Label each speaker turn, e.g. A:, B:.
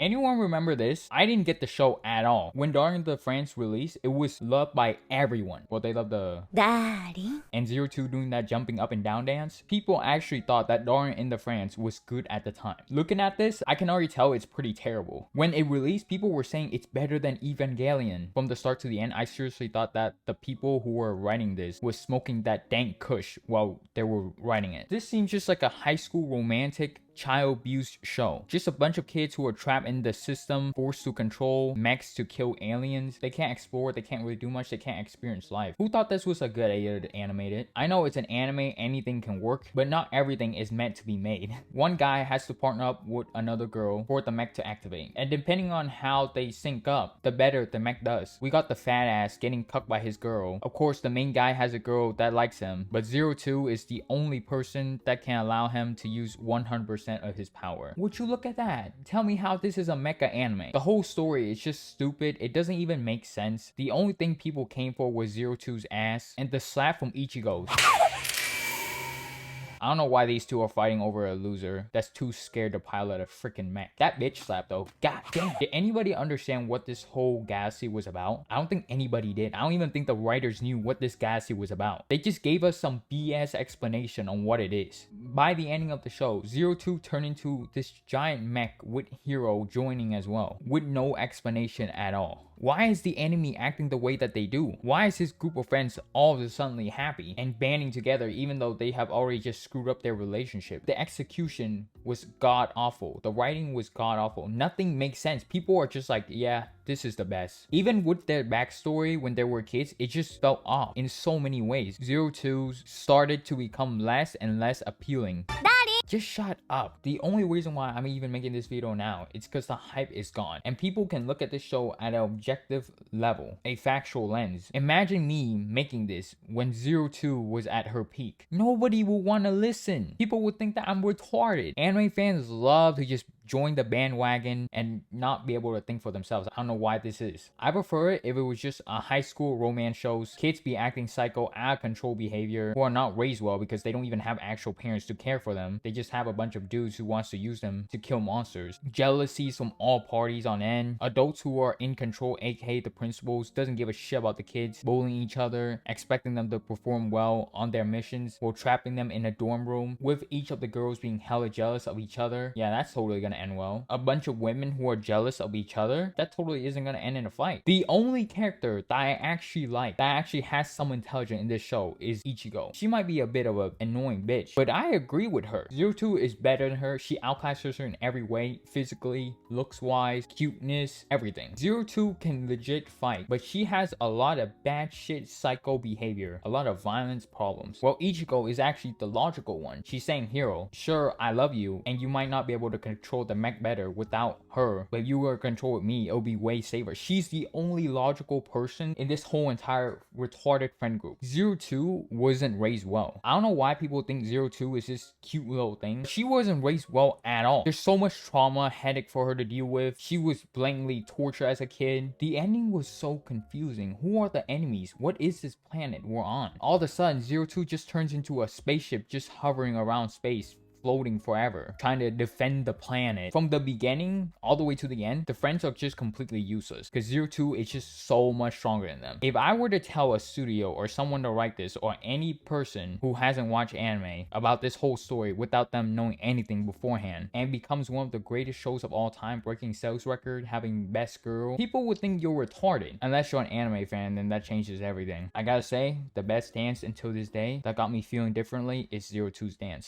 A: Anyone remember this? I didn't get the show at all. When during the Franxx release, it was loved by everyone. Well, they loved the
B: Daddy.
A: and Zero Two doing that jumping up and down dance. People actually thought that Darn in the Franxx was good at the time. Looking at this, I can already tell it's pretty terrible. When it released, people were saying it's better than Evangelion. From the start to the end, I seriously thought that the people who were writing this was smoking that dank kush while they were writing it. This seems just like a high school romantic child abuse show. Just a bunch of kids who are trapped in the system, forced to control mechs to kill aliens. They can't explore, they can't really do much, they can't experience life. Who thought this was a good idea to animate it? I know it's an anime, anything can work, but not everything is meant to be made. One guy has to partner up with another girl for the mech to activate. And depending on how they sync up, the better the mech does. We got the fat ass getting cucked by his girl. Of course, the main guy has a girl that likes him, but Zero Two is the only person that can allow him to use 100% of his power. Would you look at that? Tell me how this is a mecha anime. The whole story is just stupid. It doesn't even make sense. The only thing people came for was Zero Two's ass and the slap from Ichigo. I don't know why these two are fighting over a loser that's too scared to pilot a freaking mech. That bitch slap though, god damn. Did anybody understand what this whole galaxy was about? I don't think anybody did. I don't even think the writers knew what this galaxy was about. They just gave us some BS explanation on what it is. By the ending of the show, Zero Two turned into this giant mech with Hero joining as well, with no explanation at all. Why is the enemy acting the way that they do? Why is his group of friends all of a sudden happy and banding together even though they have already just screwed up their relationship? The execution was god awful. The writing was god awful. Nothing makes sense. People are just like, yeah, this is the best. Even with their backstory when they were kids, it just felt off in so many ways. Zero Twos started to become less and less appealing. Just shut up. The only reason why I'm even making this video now is because the hype is gone and people can look at this show at an objective level, a factual lens. Imagine me making this when Zero Two was at her peak. Nobody will want to listen. People would think that I'm retarded. Anime fans love to just join the bandwagon and not be able to think for themselves. I don't know why this is. I prefer it if it was just a high school romance shows, kids be acting psycho, out of control behavior, who are not raised well because they don't even have actual parents to care for them. They just have a bunch of dudes who wants to use them to kill monsters. Jealousies from all parties on end. Adults who are in control, aka the principals, doesn't give a shit about the kids, bullying each other, expecting them to perform well on their missions, while trapping them in a dorm room, with each of the girls being hella jealous of each other. Yeah, that's totally gonna end well. A bunch of women who are jealous of each other, that totally isn't gonna end in a fight. The only character that I actually like, that actually has some intelligence in this show, is Ichigo. She might be a bit of an annoying bitch, but I agree with her. Zero Two is better than her. She outclasses her in every way, physically, looks wise, cuteness, everything. Zero Two can legit fight, but she has a lot of bad shit psycho behavior, a lot of violence problems. Well, Ichigo is actually the logical one. She's saying, Hero, sure, I love you, and you might not be able to control the mech better without her, but if you were to control with me, it'll be way safer. She's the only logical person in this whole entire retarded friend group. Zero Two wasn't raised well. I don't know why people think Zero Two is this cute little thing. She wasn't raised well at all. There's so much trauma, headache for her to deal with. She was blatantly tortured as a kid. The ending was so confusing. Who are the enemies? What is this planet we're on? All of a sudden, Zero Two just turns into a spaceship just hovering around space, floating forever, trying to defend the planet. From the beginning all the way to the end, the friends are just completely useless because Zero Two is just so much stronger than them. If I were to tell a studio or someone to write this, or any person who hasn't watched anime, about this whole story without them knowing anything beforehand, and becomes one of the greatest shows of all time, breaking sales record, having best girl, people would think you're retarded. Unless you're an anime fan, then that changes everything. I gotta say, the best dance until this day that got me feeling differently is Zero Two's dance.